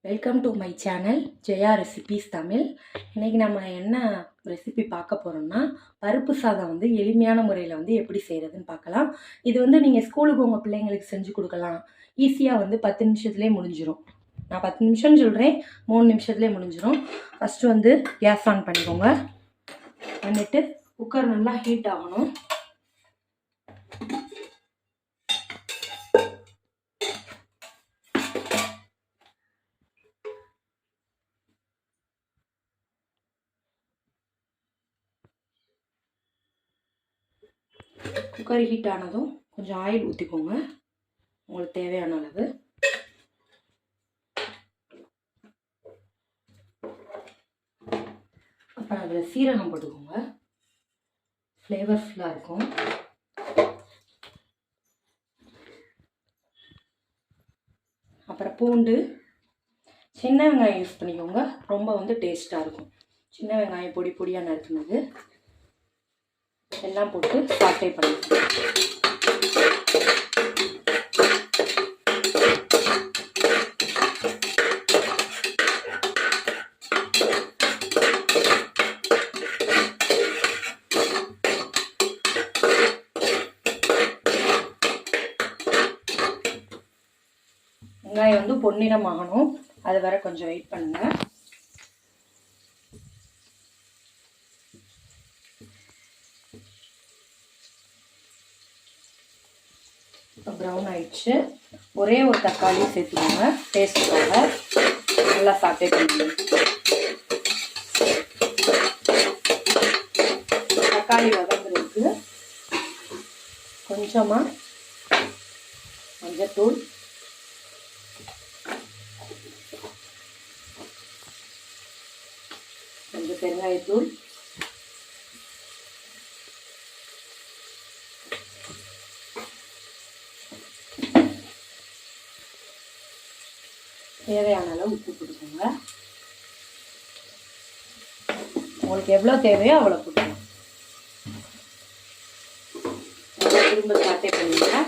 Welcome to my channel Jaya recipes Tamil. இன்றைக்கி நம்ம என்ன ரெசிபி பார்க்க போகிறோம்னா பருப்பு சாதம் வந்து எளிமையான முறையில் வந்து எப்படி செய்கிறதுன்னு பார்க்கலாம். இது வந்து நீங்கள் ஸ்கூலுக்கு உங்கள் பிள்ளைங்களுக்கு செஞ்சு கொடுக்கலாம். ஈஸியாக வந்து 10 நிமிஷத்துலேயே முடிஞ்சிடும். நான் 10 நிமிஷம்னு சொல்கிறேன், 3 நிமிஷத்துலேயே முடிஞ்சிடும். ஃபஸ்ட்டு வந்து கேஸ் ஆன் பண்ணிக்கோங்க. பண்ணிவிட்டு குக்கர் நல்லா ஹீட் ஆகணும். குக்கர் ஹீட் ஆனதும் கொஞ்சம் ஆயில் ஊற்றிக்கோங்க, உங்களுக்கு தேவையான அளவு. அப்புறம் அதில் சீரகம் போட்டுக்கோங்க, ஃப்ளேவர்ஃபுல்லாக இருக்கும். அப்புறம் பூண்டு, சின்ன வெங்காயம் யூஸ் பண்ணிக்கோங்க, ரொம்ப வந்து டேஸ்ட்டாக இருக்கும். சின்ன வெங்காயம் பொடி பொடியாக நறுக்குனது எல்லாம் போட்டு சாட்டை பண்ணிக்கோங்க. வெங்காயம் வந்து பொன்னிறம் ஆகணும், அது வரை கொஞ்சம் வெயிட் பண்ணுங்க. இப்போ ப்ரௌன் ஆயிடுச்சு. ஒரே ஒரு தக்காளி சேர்த்துக்கோங்க, டேஸ்ட்டுக்காக. நல்லா சாட்டே பண்ணுங்க. தக்காளி வதங்குறதுக்கு கொஞ்சமாக மஞ்சத்தூள், கொஞ்சம் பெருங்காயத்தூள், தேவையான அளவு உப்பு போட்டுக்கோங்க. உங்களுக்கு எவ்வளோ தேவையோ அவ்வளோ போட்டுக்கோங்க. திரும்ப சாட்டே பண்ணிடுங்க.